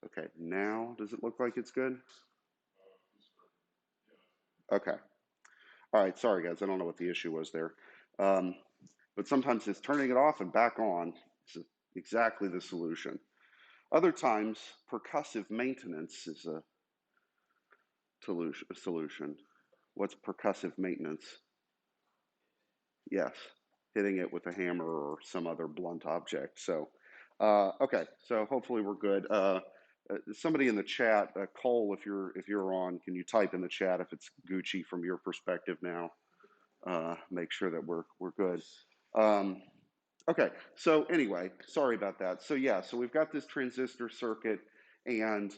Okay, now does it look like it's good? Okay. All right, sorry guys, I don't know what the issue was there. Um, but sometimes it's turning it off and back on. It's exactly the solution. Other times, percussive maintenance is a solution. What's percussive maintenance? Yes, hitting it with a hammer or some other blunt object. So, okay, so hopefully we're good. Somebody in the chat, Cole, if you're on, can you type in the chat if it's Gucci from your perspective now? Make sure that we're good. Um, okay, so anyway, sorry about that. So yeah, so we've got this transistor circuit, and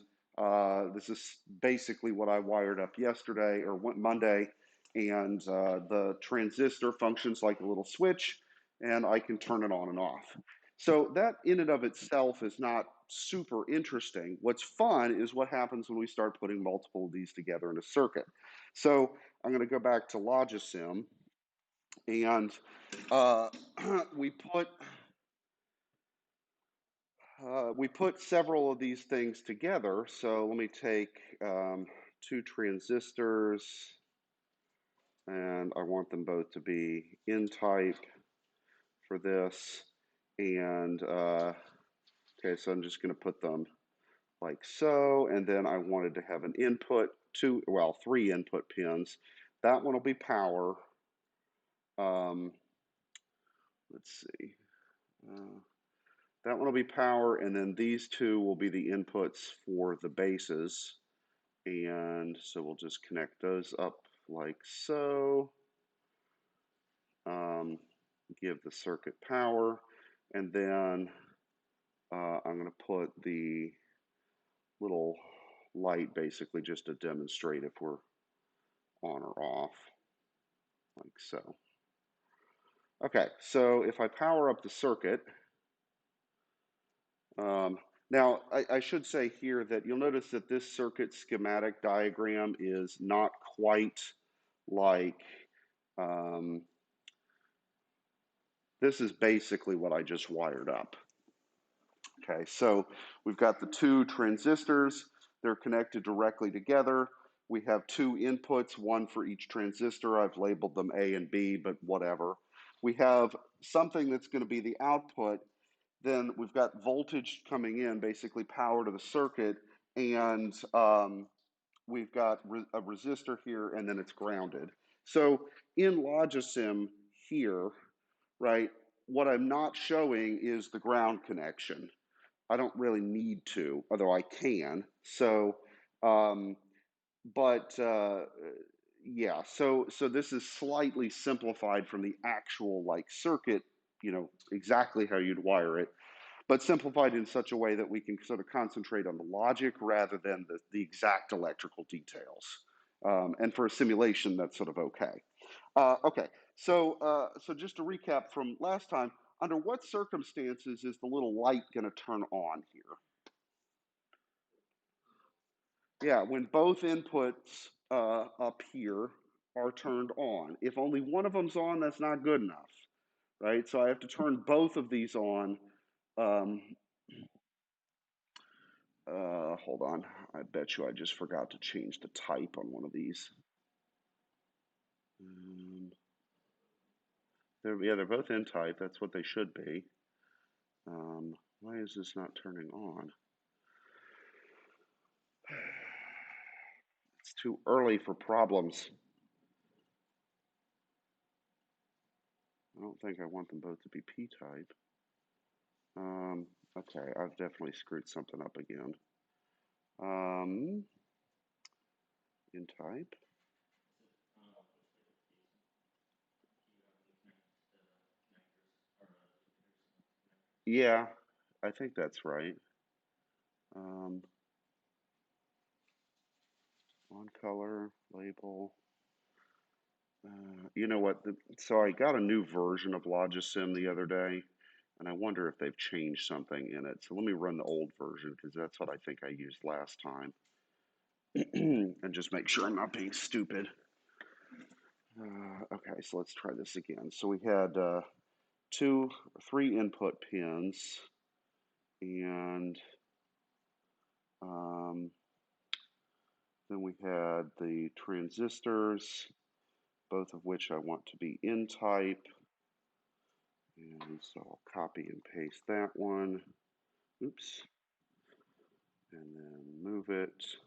this is basically what I wired up yesterday or Monday, and the transistor functions like a little switch, and I can turn it on and off. So that in and of itself is not super interesting. What's fun is what happens when we start putting multiple of these together in a circuit. So I'm going to go back to Logisim, and uh, we put we put several of these things together. So let me take two transistors, and I want them both to be N-type for this. And okay, so I'm just going to put them like so, and then I wanted to have an input, three input pins. That one will be power. Um, let's see. Uh, That one will be power, and then these two will be the inputs for the bases. And so we'll just connect those up like so. Give the circuit power, and then I'm going to put the little light basically just to demonstrate if we're on or off, like so. Okay, so if I power up the circuit, now, I should say here that you'll notice that this circuit schematic diagram is not quite like, um, this is basically what I just wired up. Okay, so we've got the two transistors. They're connected directly together. We have two inputs, one for each transistor. I've labeled them A and B, but whatever. We have something that's going to be the output. Then we've got voltage coming in, basically power to the circuit, and we've got a resistor here, and then it's grounded. So in Logisim here, right, what I'm not showing is the ground connection. I don't really need to, although I can. So, um, but yeah, so this is slightly simplified from the actual like circuit, exactly how you'd wire it, but simplified in such a way that we can sort of concentrate on the logic rather than the exact electrical details. And for a simulation, that's sort of okay. Okay, so just to recap from last time, under what circumstances is the little light going to turn on here? Yeah, when both inputs up here are turned on. If only one of them's on, that's not good enough, right? So I have to turn both of these on. Um, hold on. I bet you I just forgot to change the type on one of these. They're both N type. That's what they should be. Why is this not turning on? It's too early for problems. I don't think I want them both to be P-type. Okay, I've definitely screwed something up again. N-type. Yeah, I think that's right. Um, on color, label. You know what? So I got a new version of Logisim the other day, and I wonder if they've changed something in it. So let me run the old version because that's what I think I used last time, and just make sure I'm not being stupid. Okay, so let's try this again. So we had three input pins, and Then we had the transistors, both of which I want to be N-type. And so I'll copy and paste that one. Oops. And then move it.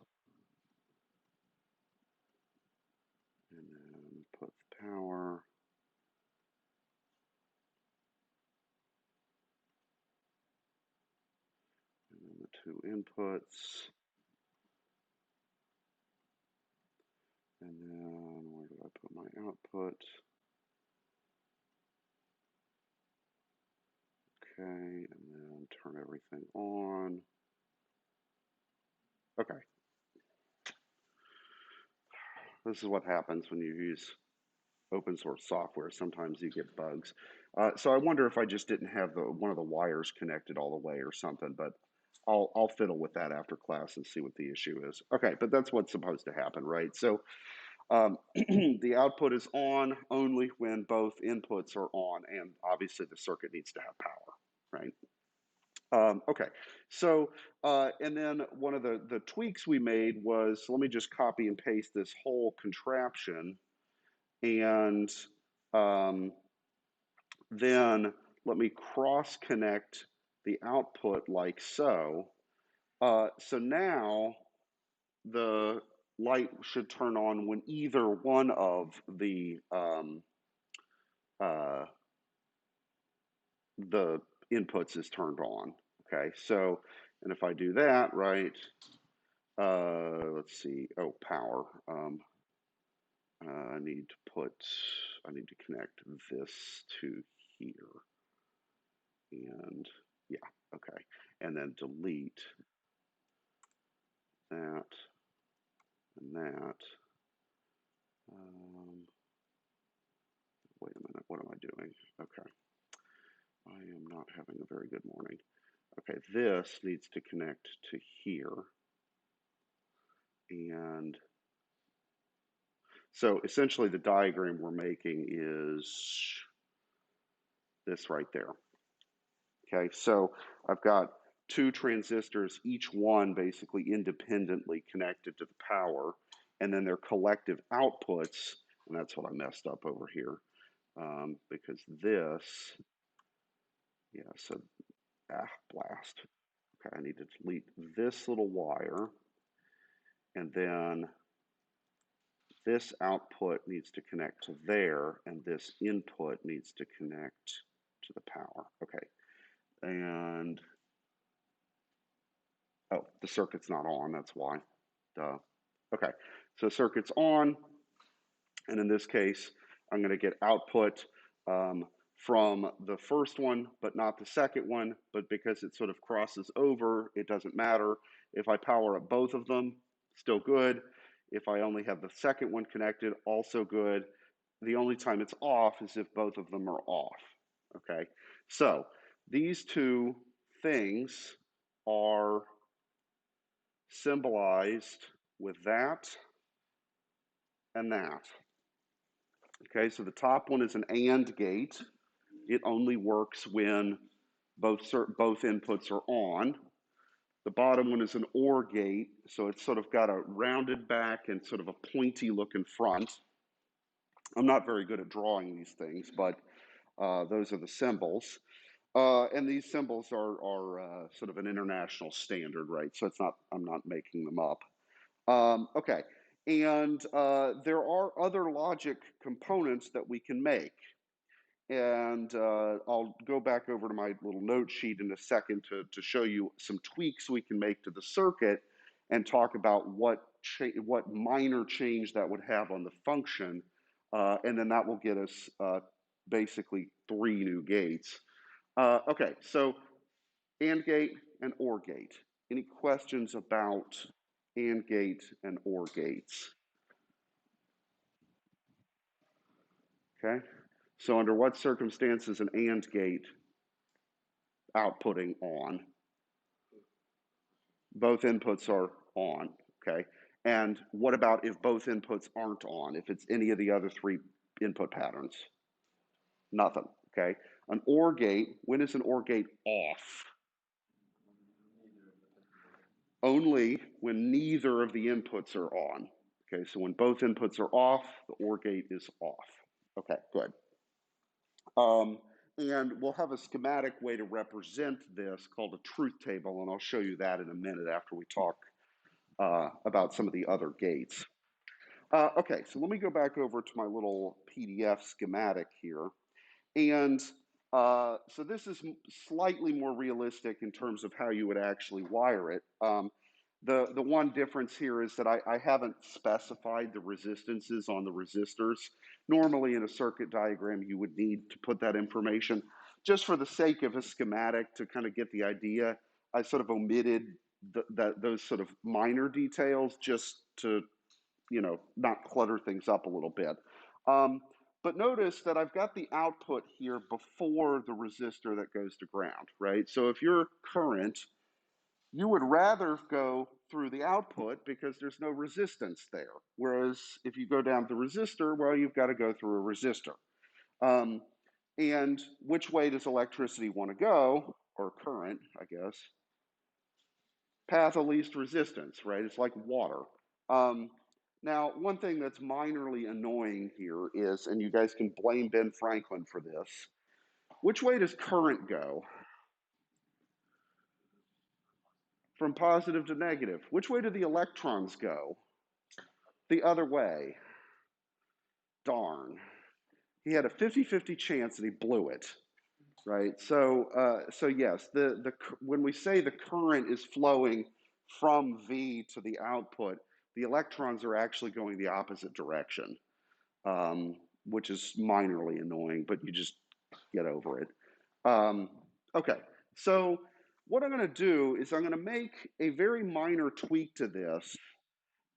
And then put the power. And then the two inputs. And then where do I put my output? Okay, and then turn everything on. Okay. This is what happens when you use open source software. Sometimes you get bugs. So I wonder if I just didn't have one of the wires connected all the way or something, but I'll fiddle with that after class and see what the issue is. Okay, but that's what's supposed to happen, right? So the output is on only when both inputs are on, and obviously the circuit needs to have power, right? Okay, so and then one of the tweaks we made was, let me just copy and paste this whole contraption, and then let me cross connect the output like so. So now the light should turn on when either one of the inputs is turned on. Okay, so, and if I do that, right, let's see, oh, power. I need to connect this to here. And yeah, okay. And then delete that and that. Wait a minute, what am I doing? Okay. I am not having a very good morning. Okay, this needs to connect to here. And so essentially the diagram we're making is this right there. Okay, so I've got two transistors, each one basically independently connected to the power, and then their collective outputs, and that's what I messed up over here, because this, yeah, so, blast. Okay, I need to delete this little wire, and then this output needs to connect to there, and this input needs to connect to the power. Okay, and oh, the circuit's not on, that's why. Duh. Okay, so circuit's on, and in this case, I'm going to get output from the first one, but not the second one, but because it sort of crosses over, it doesn't matter. If I power up both of them, still good. If I only have the second one connected, also good. The only time it's off is if both of them are off, okay? So these two things are symbolized with that and that. Okay, so the top one is an AND gate. It only works when both inputs are on. The bottom one is an OR gate, so it's sort of got a rounded back and sort of a pointy look in front. I'm not very good at drawing these things, but those are the symbols. And these symbols are sort of an international standard, right? So it's not, I'm not making them up. Okay, and there are other logic components that we can make. And I'll go back over to my little note sheet in a second to show you some tweaks we can make to the circuit and talk about what minor change that would have on the function. And then that will get us basically 3 new gates. Okay, so AND gate and OR gate. Any questions about AND gate and OR gates? Okay, so under what circumstances an AND gate outputting on? Both inputs are on, okay? And what about if both inputs aren't on, if it's any of the other 3 input patterns? Nothing, okay? An OR gate, when is an OR gate off? only when neither of the inputs are on. Okay, so when both inputs are off, the OR gate is off. Okay, good. And we'll have a schematic way to represent this called a truth table, and I'll show you that in a minute after we talk about some of the other gates. Okay, so let me go back over to my little PDF schematic here. And so this is slightly more realistic in terms of how you would actually wire it. The one difference here is that I haven't specified the resistances on the resistors. Normally in a circuit diagram, you would need to put that information. Just for the sake of a schematic to kind of get the idea, I sort of omitted those sort of minor details just to, you know, not clutter things up a little bit. But notice that I've got the output here before the resistor that goes to ground, right? So if you're current, you would rather go through the output because there's no resistance there. Whereas if you go down the resistor, well, you've got to go through a resistor. And which way does electricity want to go, or current, I guess? Path of least resistance, right? It's like water. Now, one thing that's minorly annoying here is, and you guys can blame Ben Franklin for this, which way does current go? From positive to negative. Which way do the electrons go? The other way. Darn. He had a 50-50 chance and he blew it, right? So yes, when we say the current is flowing from V to the output, the electrons are actually going the opposite direction, which is minorly annoying, but you just get over it. Okay, so what I'm going to do is I'm going to make a very minor tweak to this,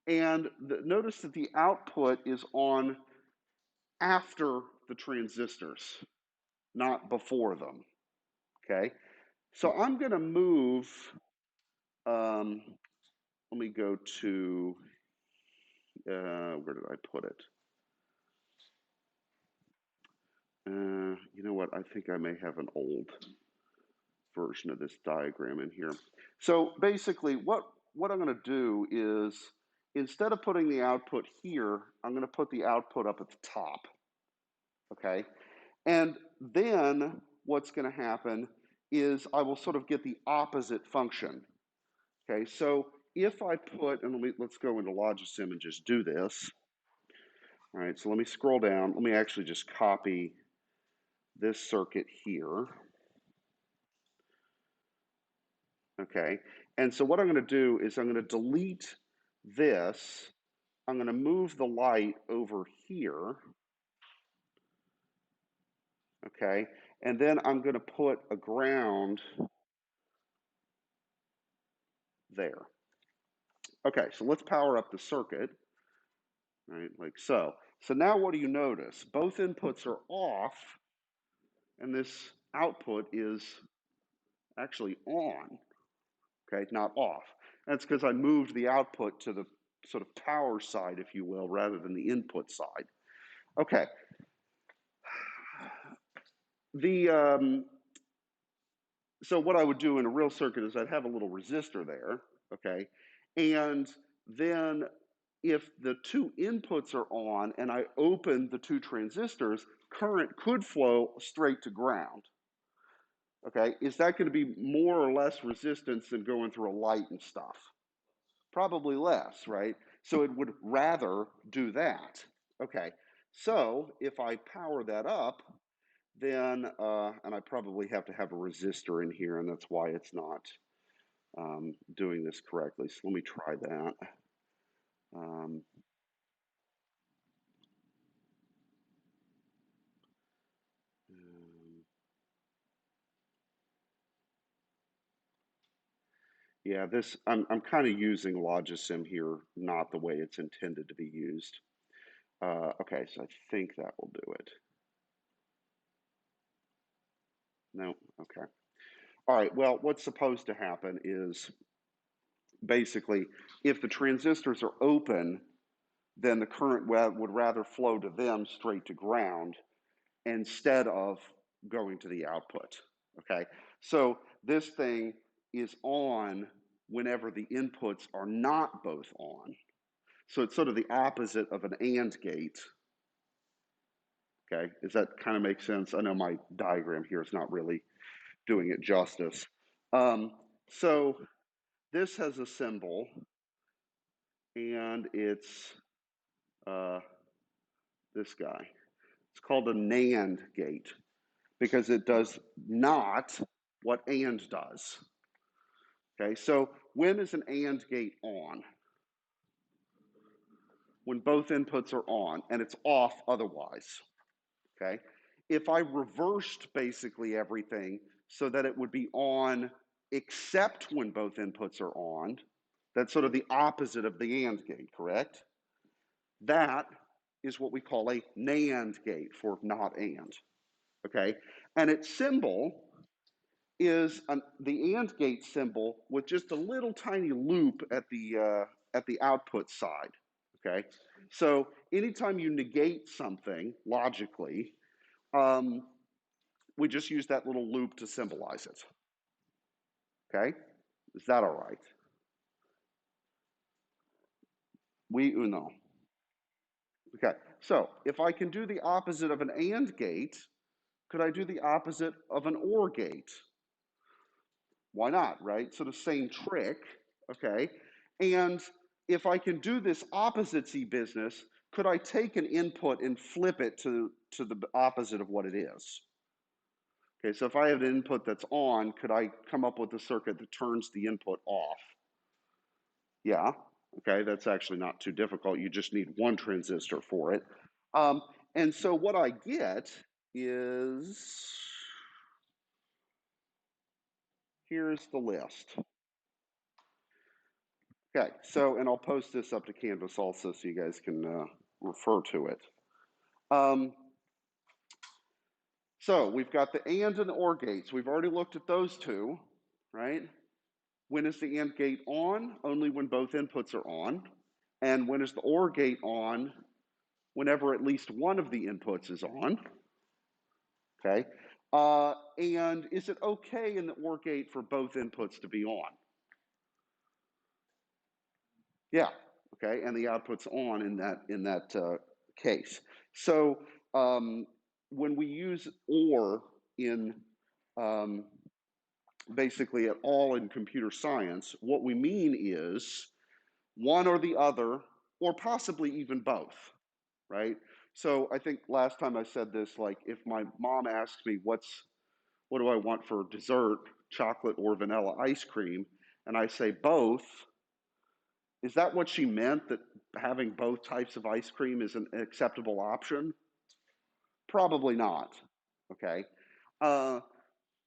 and notice that the output is on after the transistors, not before them, okay? So I'm going to move, let me go to, where did I put it? You know what, I think I may have an old version of this diagram in here. So basically what I'm going to do is, instead of putting the output here, I'm going to put the output up at the top, okay? And then what's going to happen is I will sort of get the opposite function, okay? So if I put, and let's go into Logisim and just do this. All right, so let me scroll down. Let me actually just copy this circuit here. Okay, and so what I'm going to do is I'm going to delete this. I'm going to move the light over here. Okay, and then I'm going to put a ground there. Okay, so let's power up the circuit, right, like so. So now what do you notice? Both inputs are off, and this output is actually on, okay, not off. That's because I moved the output to the sort of power side, if you will, rather than the input side. Okay. So what I would do in a real circuit is I'd have a little resistor there, okay? And then if the two inputs are on and I open the two transistors, current could flow straight to ground, okay? Is that going to be more or less resistance than going through a light and stuff? Probably less, right? So it would rather do that. Okay, so if I power that up, then, and I probably have to have a resistor in here, and that's why it's not doing this correctly. So let me try that. Yeah, this, I'm kind of using Logisim here, not the way it's intended to be used. Okay, so I think that will do it. No, okay. All right, well, what's supposed to happen is basically if the transistors are open, then the current would rather flow to them straight to ground instead of going to the output, okay? So this thing is on whenever the inputs are not both on. So it's sort of the opposite of an AND gate. Okay, does that kind of make sense? I know my diagram here is not really doing it justice. So this has a symbol, and it's this guy. It's called a NAND gate because it does not what AND does. Okay, so when is an AND gate on? When both inputs are on, and it's off otherwise. Okay, if I reversed basically everything so that it would be on except when both inputs are on, that's sort of the opposite of the AND gate, correct? That is what we call a NAND gate for not AND, okay? And its symbol is the AND gate symbol with just a little tiny loop at the output side, okay? So anytime you negate something logically, we just use that little loop to symbolize it, okay? Is that all right? Oui ou non? Okay, so if I can do the opposite of an AND gate, could I do the opposite of an OR gate? Why not, right? So the same trick, okay? And if I can do this opposite-y business, could I take an input and flip it to the opposite of what it is? Okay, so if I have an input that's on, could I come up with a circuit that turns the input off? Yeah, okay, that's actually not too difficult. You just need one transistor for it. And so what I get is, here's the list. Okay, so, and I'll post this up to Canvas also so you guys can refer to it. So we've got the AND and the OR gates. We've already looked at those two, right? When is the AND gate on? Only when both inputs are on. And when is the OR gate on? Whenever at least one of the inputs is on. Okay. And is it okay in the OR gate for both inputs to be on? Yeah. Okay. And the output's on in that case. So when we use OR in basically at all in computer science, what we mean is one or the other, or possibly even both, right? So I think last time I said this, like if my mom asks me what do I want for dessert, chocolate or vanilla ice cream, and I say both, is that what she meant, that having both types of ice cream is an acceptable option? Probably not, okay?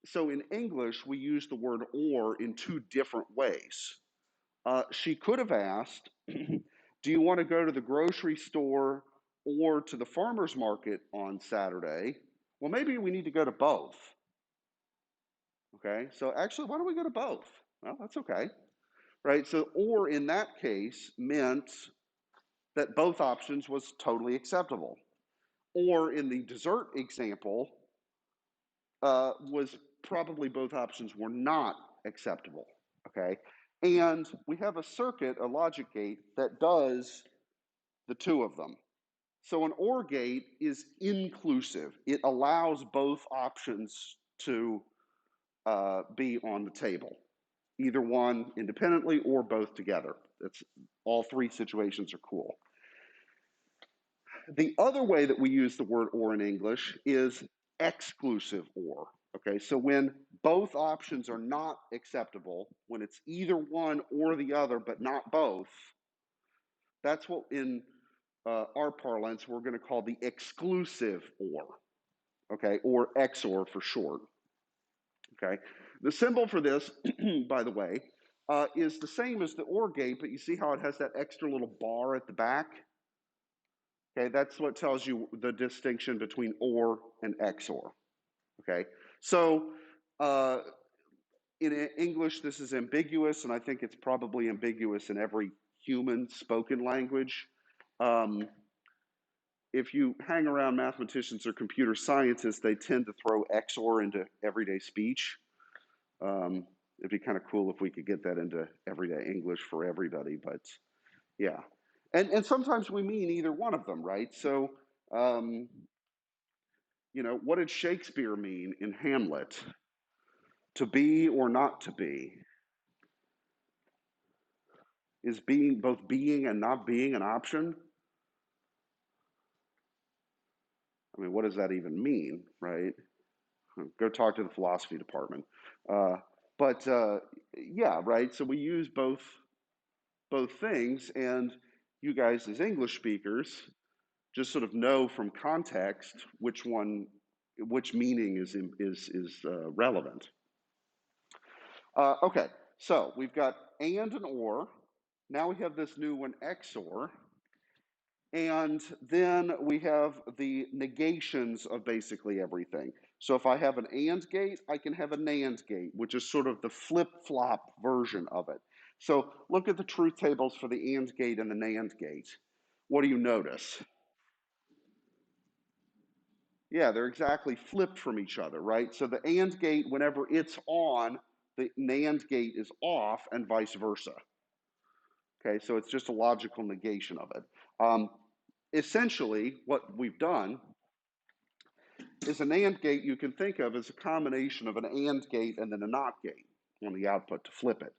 So in English, we use the word or in two different ways. She could have asked, do you want to go to the grocery store or to the farmer's market on Saturday? Well, maybe we need to go to both. Okay, so actually, why don't we go to both? Well, that's okay, right? So, or in that case meant that both options was totally acceptable. Or in the dessert example, was probably both options were not acceptable, okay? And we have a circuit, a logic gate, that does the two of them. So an OR gate is inclusive. It allows both options to be on the table, either one independently or both together. That's all three situations are cool. The other way that we use the word OR in English is exclusive OR. Okay, so when both options are not acceptable, when it's either one or the other, but not both, that's what in our parlance we're going to call the exclusive OR, okay, or XOR for short. Okay, the symbol for this, by the way, is the same as the OR gate, but you see how it has that extra little bar at the back? Okay, that's what tells you the distinction between OR and XOR. Okay, so in English, this is ambiguous, and I think it's probably ambiguous in every human spoken language. If you hang around mathematicians or computer scientists, they tend to throw XOR into everyday speech. It'd be kind of cool if we could get that into everyday English for everybody, but yeah. And sometimes we mean either one of them, right? So, um, what did Shakespeare mean in Hamlet? To be or not to be? Is being both being and not being an option? I mean, what does that even mean, right? Go talk to the philosophy department. Uh, but yeah, right. So we use both things, and you guys as English speakers just sort of know from context which meaning is relevant. Okay, so we've got and or. Now we have this new one, XOR. And then we have the negations of basically everything. So if I have an AND gate, I can have a NAND gate, which is sort of the flip-flop version of it. So look at the truth tables for the AND gate and the NAND gate. What do you notice? Yeah, they're exactly flipped from each other, right? So the AND gate, whenever it's on, the NAND gate is off, and vice versa. Okay, so it's just a logical negation of it. Essentially, what we've done is an AND gate you can think of as a combination of an AND gate and then a NOT gate on the output to flip it.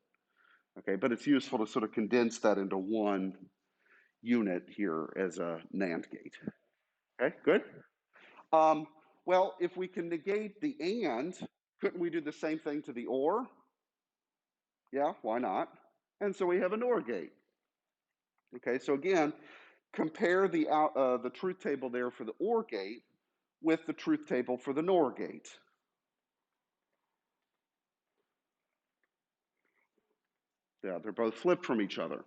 Okay, but it's useful to sort of condense that into one unit here as a NAND gate. Okay, good. Um, well, if we can negate the AND, couldn't we do the same thing to the OR? Yeah, why not? And so we have an OR gate. Okay, so again, compare the truth table there for the OR gate with the truth table for the NOR gate. Yeah, they're both flipped from each other.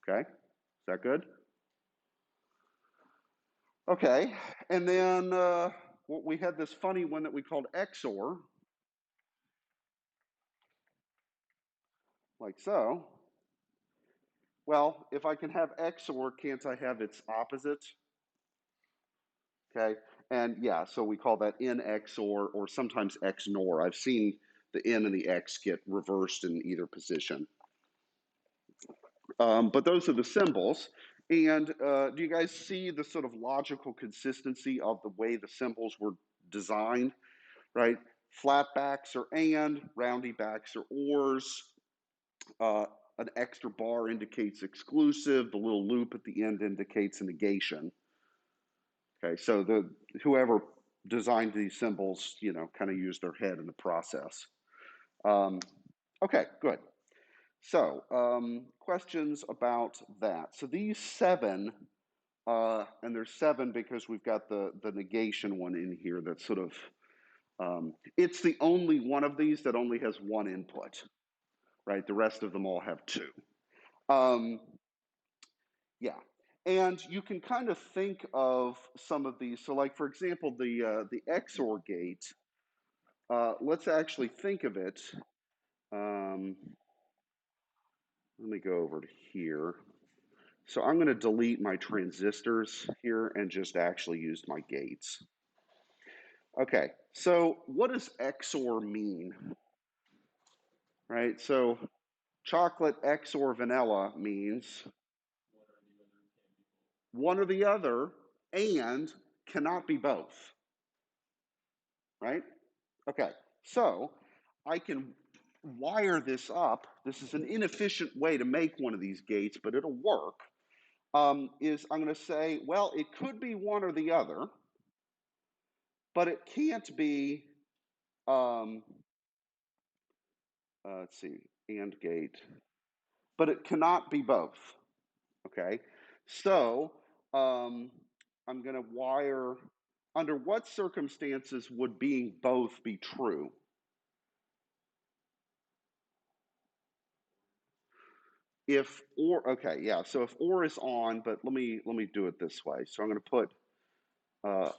Okay, is that good? Okay, and then we had this funny one that we called XOR, like so. Well, if I can have XOR, can't I have its opposite? Okay, and yeah, so we call that N XOR or sometimes XNOR. I've seen the N and the X get reversed in either position. But those are the symbols. And do you guys see the sort of logical consistency of the way the symbols were designed, right? Flat backs are and, roundy backs are ors. An extra bar indicates exclusive. The little loop at the end indicates a negation. Okay, so whoever designed these symbols, kind of used their head in the process. Okay, good. So, questions about that. So these seven, and there's seven because we've got the negation one in here that's sort of, it's the only one of these that only has one input, right? The rest of them all have two. Yeah, and you can kind of think of some of these. So like, for example, the XOR gate, let's actually think of it. Let me go over to here. So I'm going to delete my transistors here and just actually use my gates. Okay, so what does XOR mean? Right, so chocolate XOR vanilla means one or the other and cannot be both, right? Okay, so I can wire this up. This is an inefficient way to make one of these gates, but it'll work. Is I'm going to say, well, it could be one or the other, but it can't be, let's see, AND gate, but it cannot be both, okay? So I'm going to wire, under what circumstances would being both be true? If or, okay, yeah, so if or is on, but let me do it this way. So I'm going to put, uh,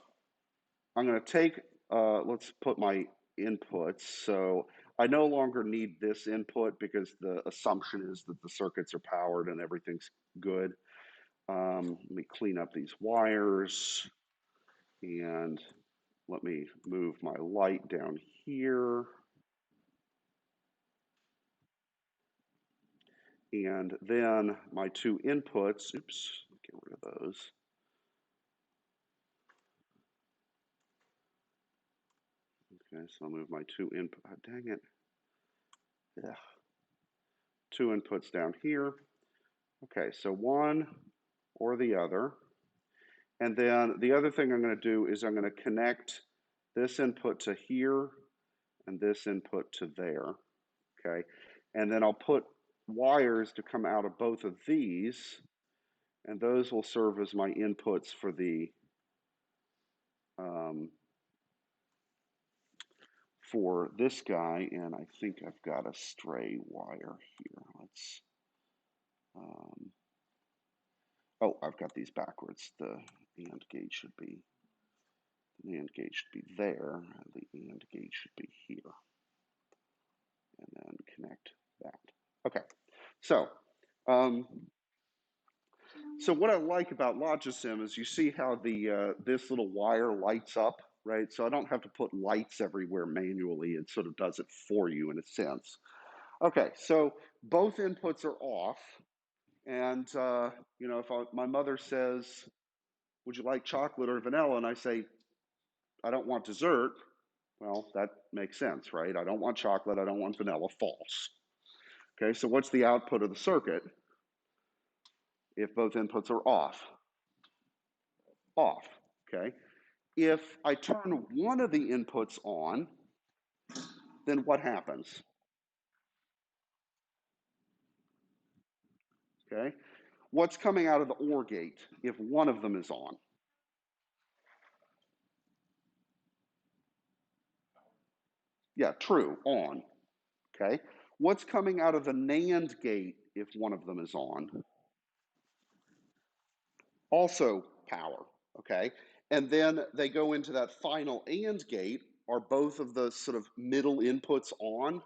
I'm going to take, let's put my inputs. So I no longer need this input because the assumption is that the circuits are powered and everything's good. Let me clean up these wires and let me move my light down here. And then my two inputs, oops, get rid of those. Okay, so I'll move my two input, oh, dang it. Yeah. Two inputs down here. Okay, so one or the other. And then the other thing I'm going to do is I'm going to connect this input to here and this input to there. Okay, and then I'll put wires to come out of both of these, and those will serve as my inputs for the for this guy. And I think I've got a stray wire here. Let's oh, I've got these backwards. The AND gate should be there. The AND gate should be here, and then connect that. Okay, so so what I like about Logisim is you see how the this little wire lights up, right? So I don't have to put lights everywhere manually. It sort of does it for you in a sense. Okay, so both inputs are off, and you know, if my mother says, "Would you like chocolate or vanilla?" and I say, "I don't want dessert," well, that makes sense, right? I don't want chocolate. I don't want vanilla. False. Okay, so what's the output of the circuit if both inputs are off? Off. Okay. If I turn one of the inputs on, then what happens? Okay. What's coming out of the OR gate if one of them is on? Yeah, true, on. Okay. What's coming out of the NAND gate if one of them is on? Also power. Okay. And then they go into that final AND gate. Are both of the sort of middle inputs on?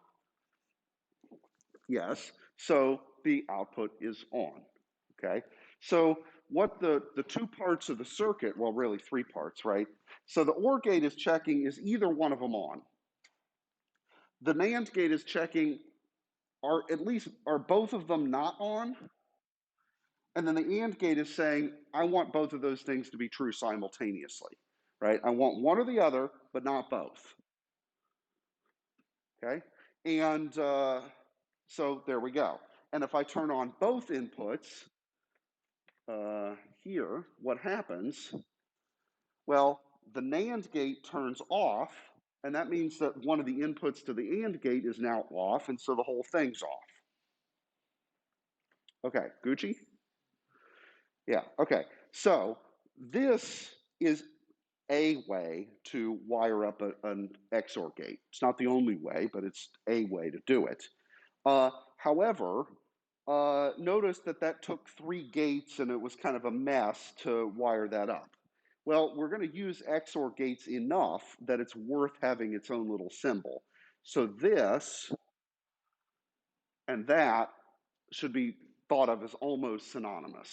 Yes. So the output is on. Okay. So what the two parts of the circuit, well, really three parts, right? So the OR gate is checking, is either one of them on? The NAND gate is checking, are both of them not on? And then the AND gate is saying, I want both of those things to be true simultaneously, right? I want one or the other, but not both. Okay. And so there we go. And if I turn on both inputs, here, what happens? Well, the NAND gate turns off, and that means that one of the inputs to the AND gate is now off, and so the whole thing's off. Okay, Gucci? Yeah, okay. So this is a way to wire up an XOR gate. It's not the only way, but it's a way to do it. However, notice that that took 3 gates and it was kind of a mess to wire that up. Well, we're going to use XOR gates enough that it's worth having its own little symbol. So this and that should be thought of as almost synonymous.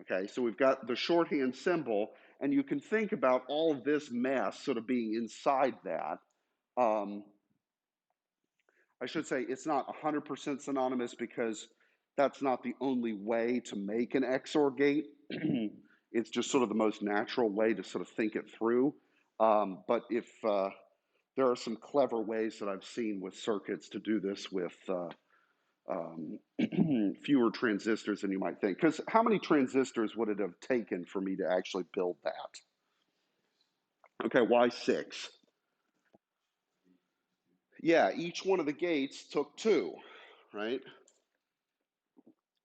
Okay, so we've got the shorthand symbol, and you can think about all of this mess sort of being inside that. Um, I should say it's not 100% synonymous because that's not the only way to make an XOR gate. It's just sort of the most natural way to sort of think it through. But if there are some clever ways that I've seen with circuits to do this with fewer transistors than you might think. Because how many transistors would it have taken for me to actually build that? Okay, why 6? Yeah, each one of the gates took 2, right?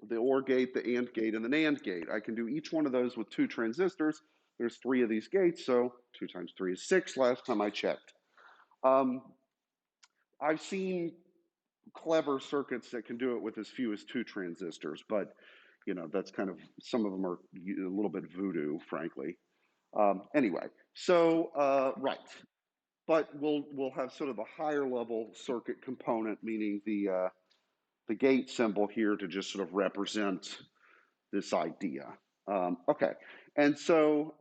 The OR gate, the AND gate, and the NAND gate. I can do each one of those with 2 transistors. There's 3 of these gates, so 2 times 3 is 6 last time I checked. I've seen clever circuits that can do it with as few as 2 transistors, but you know, that's kind of, some of them are a little bit voodoo, frankly. Anyway, so right, but we'll have sort of a higher level circuit component, meaning the gate symbol here to just sort of represent this idea. Okay, and so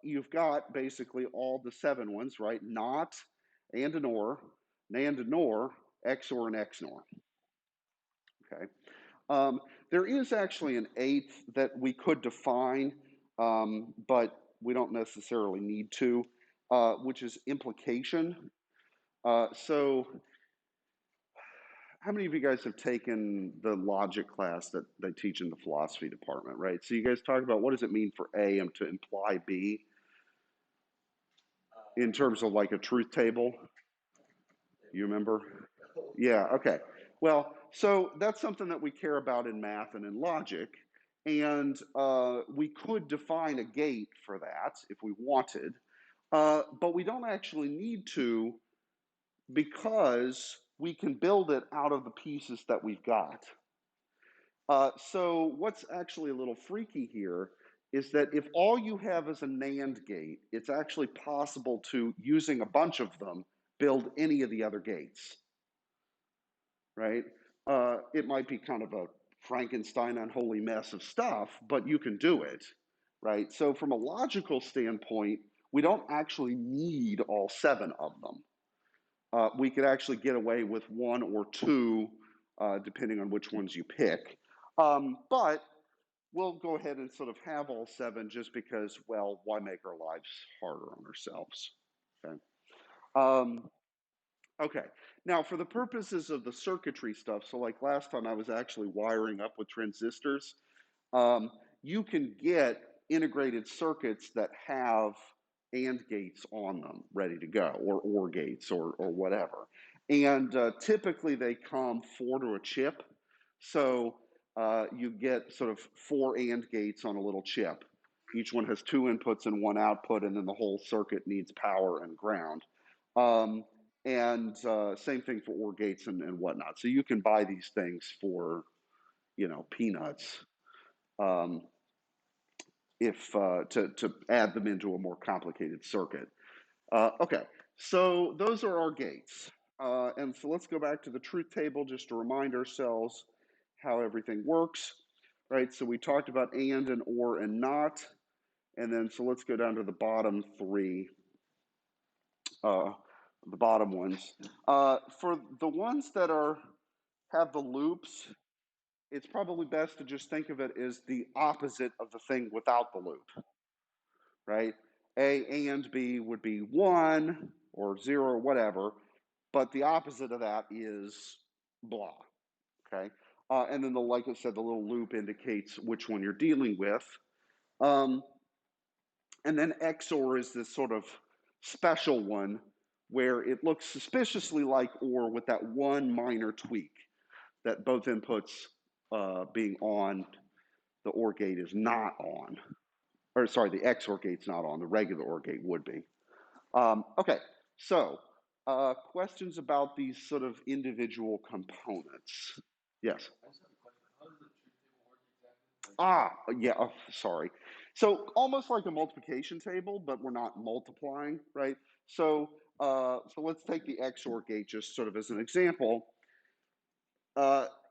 you've got basically all the 7 ones, right? Not, and an OR, NAND and NOR, XOR and XNOR. okay? There is actually an eighth that we could define, but we don't necessarily need to, which is implication. So how many of you guys have taken the logic class that they teach in the philosophy department, right? So you guys talk about what does it mean for A to imply B in terms of like a truth table? You remember? Yeah, okay. Well, so that's something that we care about in math and in logic. And we could define a gate for that if we wanted, but we don't actually need to because we can build it out of the pieces that we've got. So what's actually a little freaky here is that if all you have is a NAND gate, it's actually possible to, using a bunch of them, build any of the other gates, right? It might be kind of a Frankenstein unholy mess of stuff, but you can do it, right? So from a logical standpoint, we don't actually need all 7 of them. We could actually get away with 1 or 2, depending on which ones you pick. But we'll go ahead and sort of have all 7 just because, well, why make our lives harder on ourselves? Okay. Okay, now for the purposes of the circuitry stuff, so like last time I was actually wiring up with transistors, you can get integrated circuits that have AND gates on them ready to go, or gates, or whatever. And typically they come 4 to a chip, so you get sort of 4 AND gates on a little chip. Each one has 2 inputs and 1 output, and then the whole circuit needs power and ground. And same thing for OR gates and whatnot. So you can buy these things for, you know, peanuts, if to add them into a more complicated circuit. Okay, so those are our gates. And so let's go back to the truth table just to remind ourselves how everything works, right? So we talked about and or and not. And then so let's go down to the bottom 3. The bottom ones. For the ones that have the loops, it's probably best to just think of it as the opposite of the thing without the loop, right? A and B would be 1 or 0 or whatever, but the opposite of that is blah, okay? And then like I said, the little loop indicates which one you're dealing with. And then XOR is this sort of special one where it looks suspiciously like OR with that one minor tweak, that both inputs being on, the OR gate is not on. Or sorry, the XOR gate's not on, the regular OR gate would be. Okay, so questions about these sort of individual components? Yes? Yeah, sorry. So almost like a multiplication table, but we're not multiplying, right? So let's take the XOR gate just sort of as an example.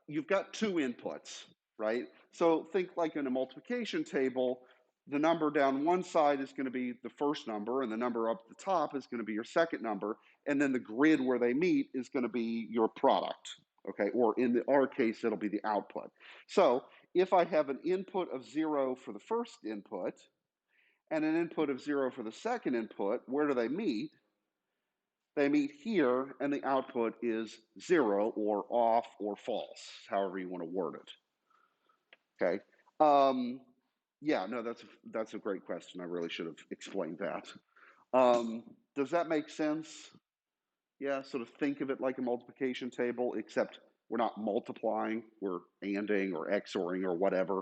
You've got 2 inputs, right? So think like in a multiplication table, the number down one side is going to be the first number, and the number up the top is going to be your second number, and then the grid where they meet is going to be your product, okay? Or in our case, it'll be the output. So if I have an input of 0 for the first input and an input of 0 for the second input, where do they meet? They meet here, and the output is 0 or off or false, however you want to word it. Okay. Yeah, no, that's a great question. I really should have explained that. Does that make sense? Yeah, sort of think of it like a multiplication table, except we're not multiplying, we're anding or XORing or whatever.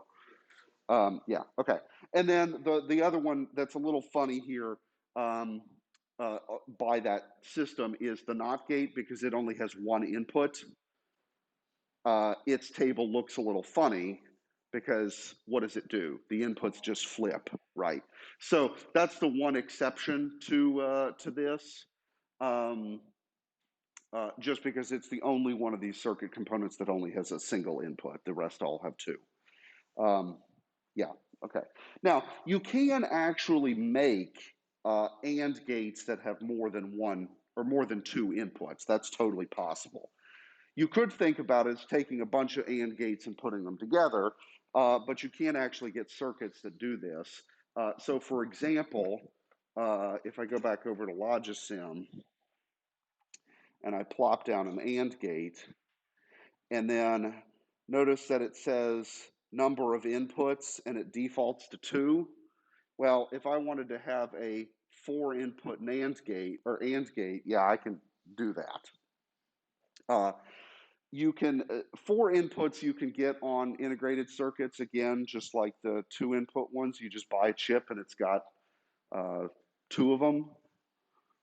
Yeah, okay. And then the other one that's a little funny here, by that system is the NOT gate, because it only has 1 input. Its table looks a little funny because what does it do? The inputs just flip, right? So that's the one exception to this, just because it's the only one of these circuit components that only has a single input. The rest all have 2. Yeah, okay. Now, you can actually make AND gates that have more than 1 or more than 2 inputs. That's totally possible. You could think about it as taking a bunch of AND gates and putting them together, but you can't actually get circuits that do this. So for example, if I go back over to Logisim and I plop down an AND gate, and then notice that it says number of inputs and it defaults to 2. Well, if I wanted to have a 4-input NAND gate or AND gate, yeah, I can do that. You can 4 inputs you can get on integrated circuits, again, just like the 2-input ones. You just buy a chip and it's got 2 of them,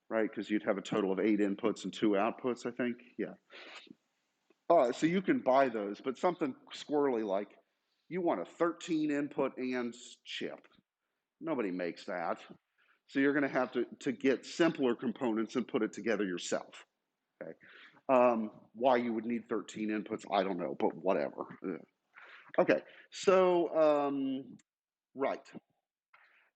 right? Because you'd have a total of 8 inputs and 2 outputs, I think. Yeah. So you can buy those, but something squirrely like you want a 13-input AND chip. Nobody makes that. So you're going to have to get simpler components and put it together yourself. Okay. Why you would need 13 inputs, I don't know, but whatever. Okay, so, right.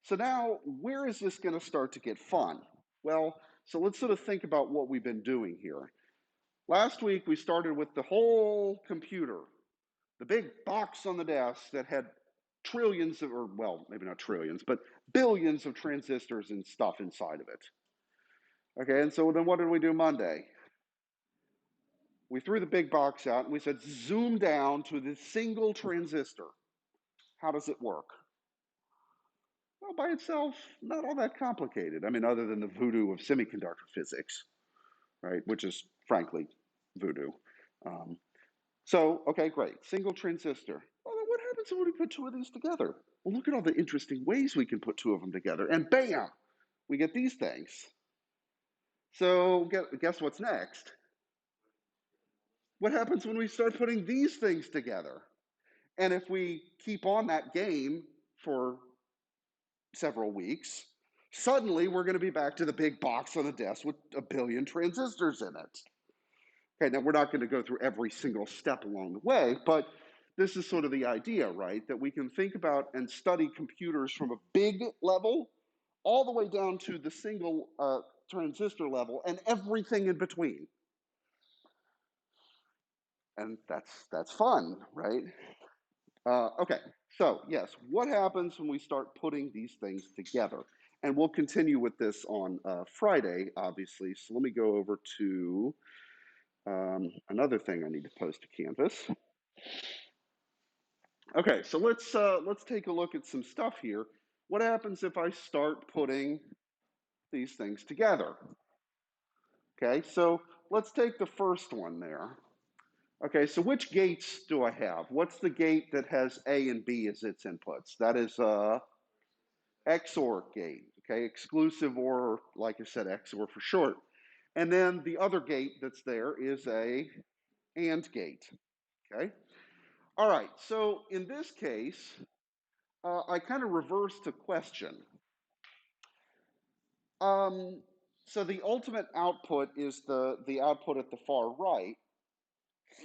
So now, where is this going to start to get fun? Well, so let's sort of think about what we've been doing here. Last week, we started with the whole computer, the big box on the desk that had trillions of, or well, maybe not trillions, but billions of transistors and stuff inside of it. Okay, and so then what did we do Monday? We threw the big box out and we said, zoom down to this single transistor. How does it work? Well, by itself, not all that complicated. I mean, other than the voodoo of semiconductor physics, right? Which is frankly voodoo. So, okay, great. Single transistor. Well, then what happens when we put 2 of these together? Well, look at all the interesting ways we can put 2 of them together. And bam, we get these things. So guess what's next? What happens when we start putting these things together? And if we keep on that game for several weeks, suddenly we're going to be back to the big box on the desk with a billion transistors in it. Okay, now we're not going to go through every single step along the way, but this is sort of the idea, right? That we can think about and study computers from a big level all the way down to the single transistor level and everything in between. And that's fun, right? Okay, so yes, what happens when we start putting these things together? And we'll continue with this on Friday, obviously. So let me go over to another thing I need to post to Canvas. Okay, so let's take a look at some stuff here. What happens if I start putting these things together? Okay, so let's take the first one there. Okay, so which gates do I have? What's the gate that has A and B as its inputs? That is Xor Gate, okay, exclusive, or like I said, Xor for short. And then the other gate that's there is a AND gate, okay? All right, so in this case, I kind of reversed the question. So the ultimate output is the output at the far right.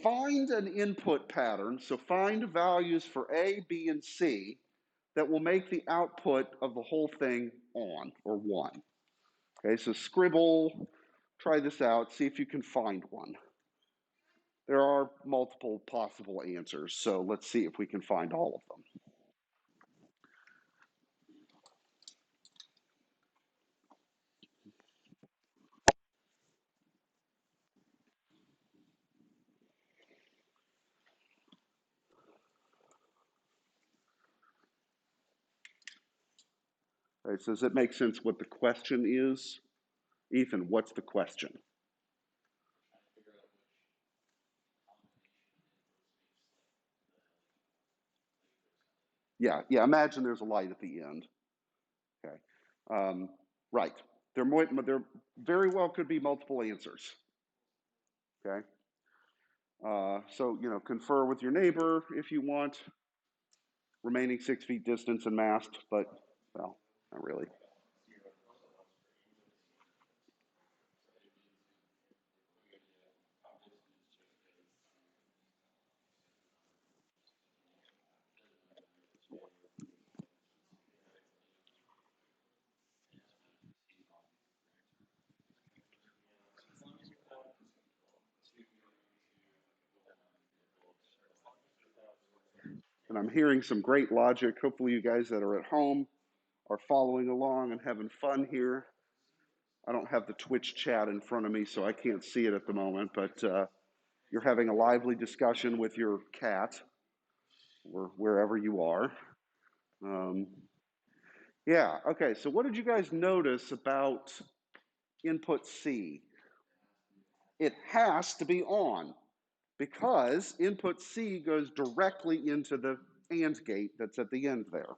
Find an input pattern, so find values for A, B, and C that will make the output of the whole thing on, or 1. Okay, so scribble, try this out, see if you can find one. There are multiple possible answers, so let's see if we can find all of them. All right, so does it make sense what the question is? Ethan, what's the question? Yeah, imagine there's a light at the end. Okay, right. There very well could be multiple answers. Okay, so confer with your neighbor if you want. Remaining 6 feet distance and masked, but well, not really. And I'm hearing some great logic. Hopefully you guys that are at home are following along and having fun here. I don't have the Twitch chat in front of me, so I can't see it at the moment, but you're having a lively discussion with your cat or wherever you are. Yeah, okay, so what did you guys notice about input C? It has to be on because input C goes directly into the AND gate that's at the end there.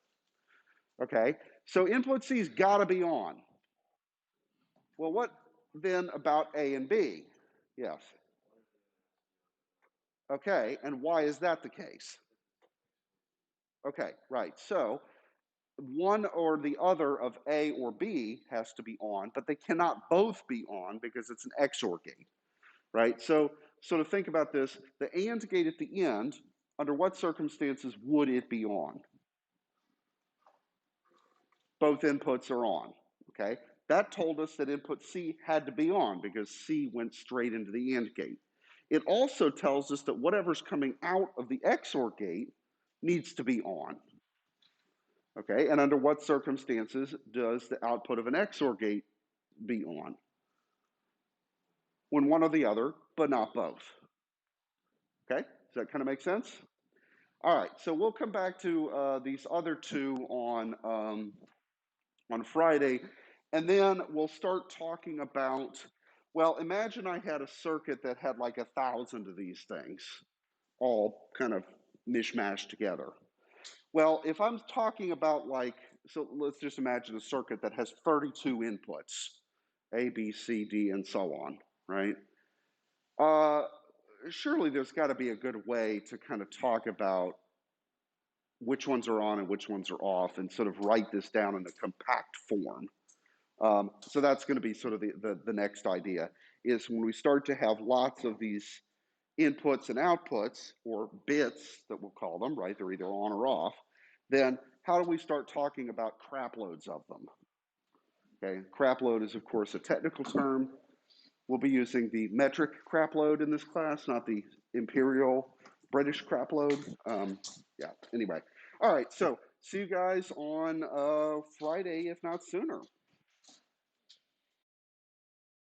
Okay, so input C's got to be on. Well, what then about A and B? Yes. Okay, and why is that the case? Okay, right. So one or the other of A or B has to be on, but they cannot both be on because it's an XOR gate, right? So to think about this, the AND gate at the end, under what circumstances would it be on? Both inputs are on, okay? That told us that input C had to be on because C went straight into the AND gate. It also tells us that whatever's coming out of the XOR gate needs to be on. Okay, and under what circumstances does the output of an XOR gate be on? When one or the other, but not both. Okay, does that kind of make sense? All right, so we'll come back to these other two on Friday, and then we'll start talking about, well, imagine I had a circuit that had like 1,000 of these things, all kind of mishmashed together. Well, if I'm talking about like, so let's just imagine a circuit that has 32 inputs, A, B, C, D, and so on, right? Surely there's got to be a good way to kind of talk about which ones are on and which ones are off and sort of write this down in a compact form. So that's going to be sort of the next idea is when we start to have lots of these inputs and outputs, or bits that we'll call them, right? They're either on or off. Then how do we start talking about crap loads of them? Okay, crap load is of course a technical term. We'll be using the metric crap load in this class, not the imperial British crap load. Yeah, anyway. All right, so see you guys on Friday, if not sooner.